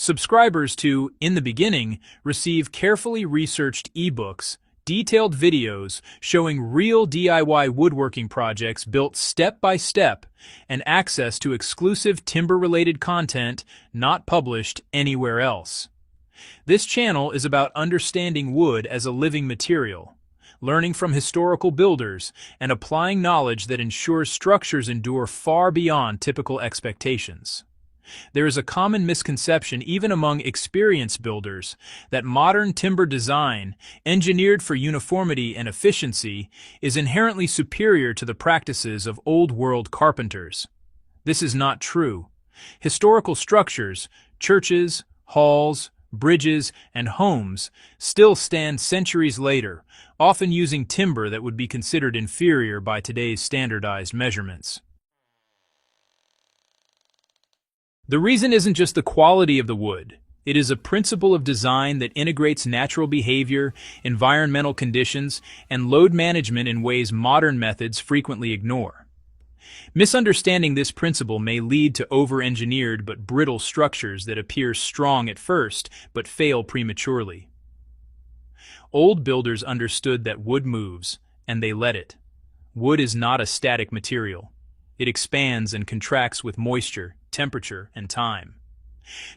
Subscribers to In the Beginning receive carefully researched ebooks, detailed videos showing real DIY woodworking projects built step by step, and access to exclusive timber-related content not published anywhere else. This channel is about understanding wood as a living material, learning from historical builders, and applying knowledge that ensures structures endure far beyond typical expectations. There is a common misconception even among experienced builders that modern timber design, engineered for uniformity and efficiency, is inherently superior to the practices of old-world carpenters. This is not true. Historical structures, churches, halls, bridges, and homes still stand centuries later, often using timber that would be considered inferior by today's standardized measurements. The reason isn't just the quality of the wood. It is a principle of design that integrates natural behavior, environmental conditions, and load management in ways modern methods frequently ignore. Misunderstanding this principle may lead to over-engineered but brittle structures that appear strong at first but fail prematurely. Old builders understood that wood moves, and they let it. Wood is not a static material. It expands and contracts with moisture, temperature, and time.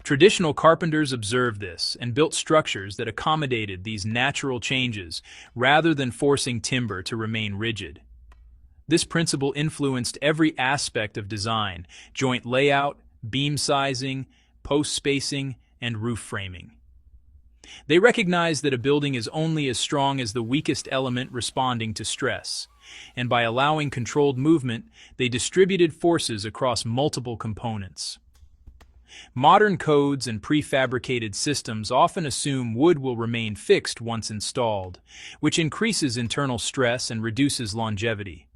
Traditional carpenters observed this and built structures that accommodated these natural changes rather than forcing timber to remain rigid. This principle influenced every aspect of design: joint layout, beam sizing, post spacing, and roof framing. They recognized that a building is only as strong as the weakest element responding to stress, and by allowing controlled movement, they distributed forces across multiple components. Modern codes and prefabricated systems often assume wood will remain fixed once installed, which increases internal stress and reduces longevity.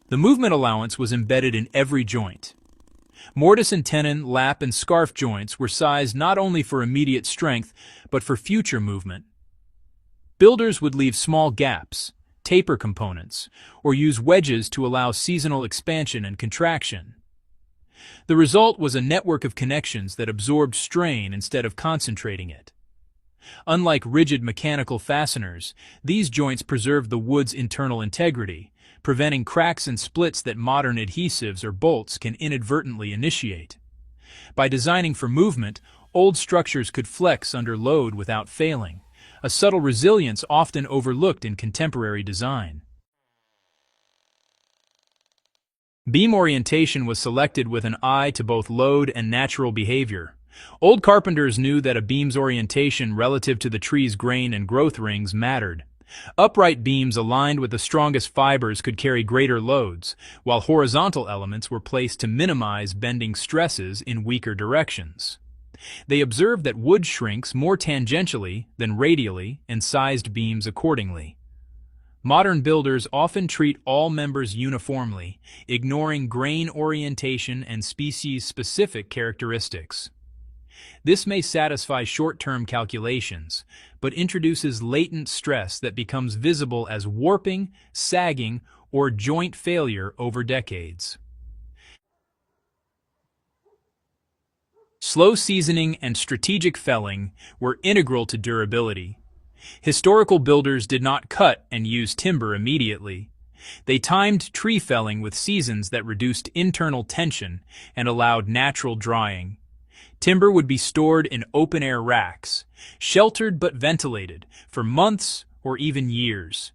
The movement allowance was embedded in every joint. Mortise and tenon, lap, and scarf joints were sized not only for immediate strength, but for future movement. Builders would leave small gaps, taper components, or use wedges to allow seasonal expansion and contraction. The result was a network of connections that absorbed strain instead of concentrating it. Unlike rigid mechanical fasteners, these joints preserved the wood's internal integrity, preventing cracks and splits that modern adhesives or bolts can inadvertently initiate. By designing for movement, old structures could flex under load without failing, a subtle resilience often overlooked in contemporary design. Beam orientation was selected with an eye to both load and natural behavior. Old carpenters knew that a beam's orientation relative to the tree's grain and growth rings mattered. Upright beams aligned with the strongest fibers could carry greater loads, while horizontal elements were placed to minimize bending stresses in weaker directions. They observed that wood shrinks more tangentially than radially and sized beams accordingly. Modern builders often treat all members uniformly, ignoring grain orientation and species-specific characteristics. This may satisfy short-term calculations, but introduces latent stress that becomes visible as warping, sagging, or joint failure over decades. Slow seasoning and strategic felling were integral to durability. Historical builders did not cut and use timber immediately. They timed tree felling with seasons that reduced internal tension and allowed natural drying. Timber would be stored in open-air racks, sheltered but ventilated, for months or even years.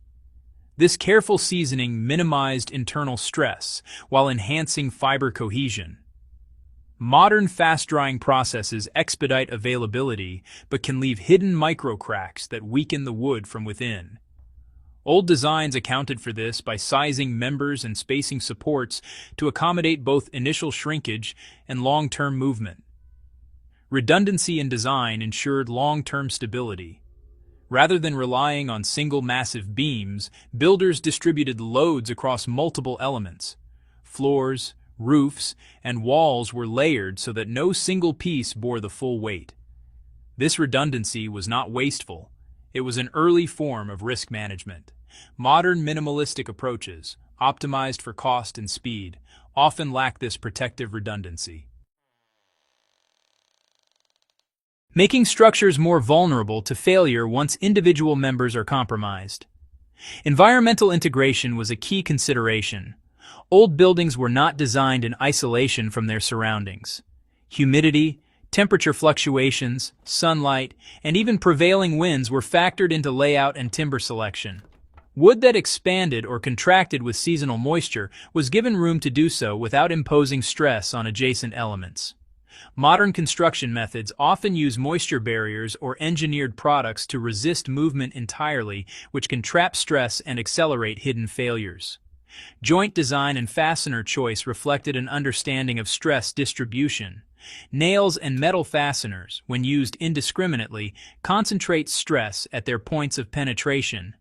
This careful seasoning minimized internal stress while enhancing fiber cohesion. Modern fast-drying processes expedite availability but can leave hidden microcracks that weaken the wood from within. Old designs accounted for this by sizing members and spacing supports to accommodate both initial shrinkage and long-term movement. Redundancy in design ensured long-term stability. Rather than relying on single massive beams, builders distributed loads across multiple elements. Floors, roofs, and walls were layered so that no single piece bore the full weight. This redundancy was not wasteful. It was an early form of risk management. Modern minimalistic approaches, optimized for cost and speed, often lack this protective redundancy. making structures more vulnerable to failure once individual members are compromised. Environmental integration was a key consideration. Old buildings were not designed in isolation from their surroundings. Humidity, temperature fluctuations, sunlight, and even prevailing winds were factored into layout and timber selection. Wood that expanded or contracted with seasonal moisture was given room to do so without imposing stress on adjacent elements. Modern construction methods often use moisture barriers or engineered products to resist movement entirely, which can trap stress and accelerate hidden failures. Joint design and fastener choice reflected an understanding of stress distribution. Nails and metal fasteners, when used indiscriminately, concentrate stress at their points of penetration.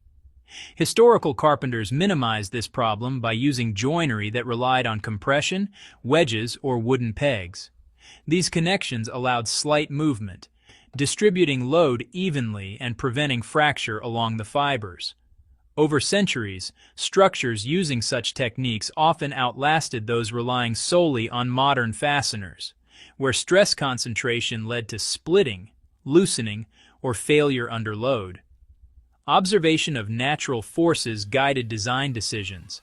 Historical carpenters minimized this problem by using joinery that relied on compression, wedges, or wooden pegs. These connections allowed slight movement, distributing load evenly and preventing fracture along the fibers. Over centuries, structures using such techniques often outlasted those relying solely on modern fasteners, where stress concentration led to splitting, loosening, or failure under load. Observation of natural forces guided design decisions.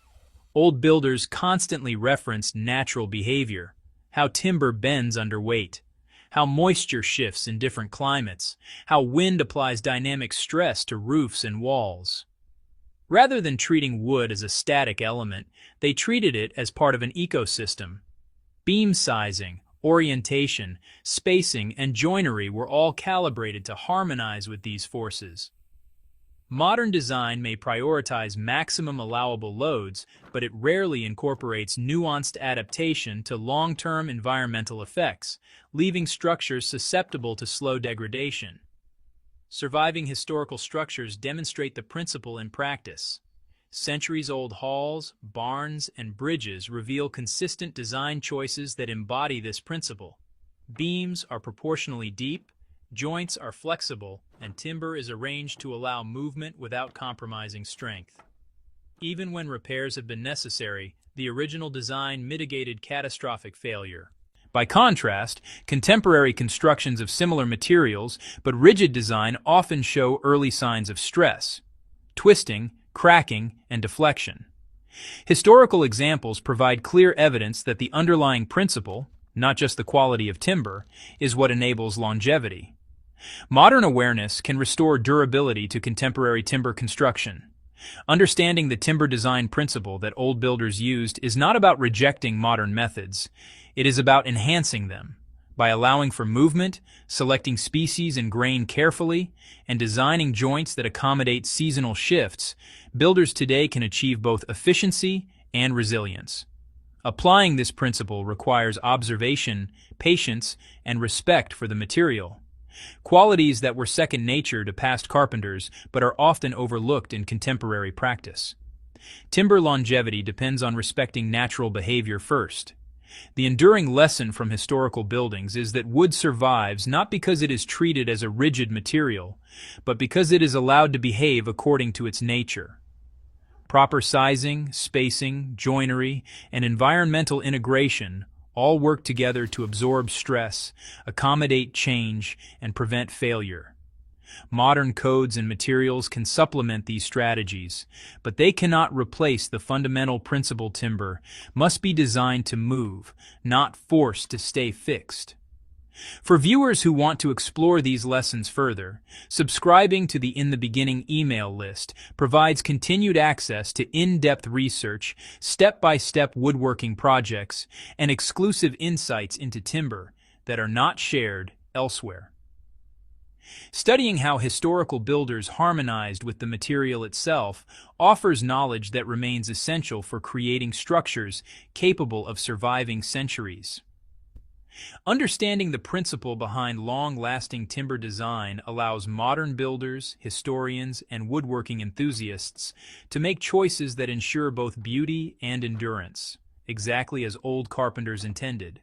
Old builders constantly referenced natural behavior, how timber bends under weight, how moisture shifts in different climates, how wind applies dynamic stress to roofs and walls. Rather than treating wood as a static element, they treated it as part of an ecosystem. Beam sizing, orientation, spacing, and joinery were all calibrated to harmonize with these forces. Modern design may prioritize maximum allowable loads, but it rarely incorporates nuanced adaptation to long-term environmental effects, leaving structures susceptible to slow degradation. Surviving historical structures demonstrate the principle in practice. Centuries-old halls, barns, and bridges reveal consistent design choices that embody this principle. Beams are proportionally deep, joints are flexible, and timber is arranged to allow movement without compromising strength. Even when repairs have been necessary, the original design mitigated catastrophic failure. By contrast, contemporary constructions of similar materials but rigid design often show early signs of stress, twisting, cracking, and deflection. Historical examples provide clear evidence that the underlying principle, not just the quality of timber, is what enables longevity. Modern awareness can restore durability to contemporary timber construction. Understanding the timber design principle that old builders used is not about rejecting modern methods. It is about enhancing them. By allowing for movement, selecting species and grain carefully, and designing joints that accommodate seasonal shifts, builders today can achieve both efficiency and resilience. Applying this principle requires observation, patience, and respect for the material. Qualities that were second nature to past carpenters but are often overlooked in contemporary practice. Timber longevity depends on respecting natural behavior first. The enduring lesson from historical buildings is that wood survives not because it is treated as a rigid material, but because it is allowed to behave according to its nature. Proper sizing, spacing, joinery, and environmental integration all work together to absorb stress, accommodate change, and prevent failure. Modern codes and materials can supplement these strategies, but they cannot replace the fundamental principle. Timber must be designed to move, not forced to stay fixed. For viewers who want to explore these lessons further, subscribing to the In the Beginning email list provides continued access to in-depth research, step-by-step woodworking projects, and exclusive insights into timber that are not shared elsewhere. Studying how historical builders harmonized with the material itself offers knowledge that remains essential for creating structures capable of surviving centuries. Understanding the principle behind long-lasting timber design allows modern builders, historians, and woodworking enthusiasts to make choices that ensure both beauty and endurance, exactly as old carpenters intended.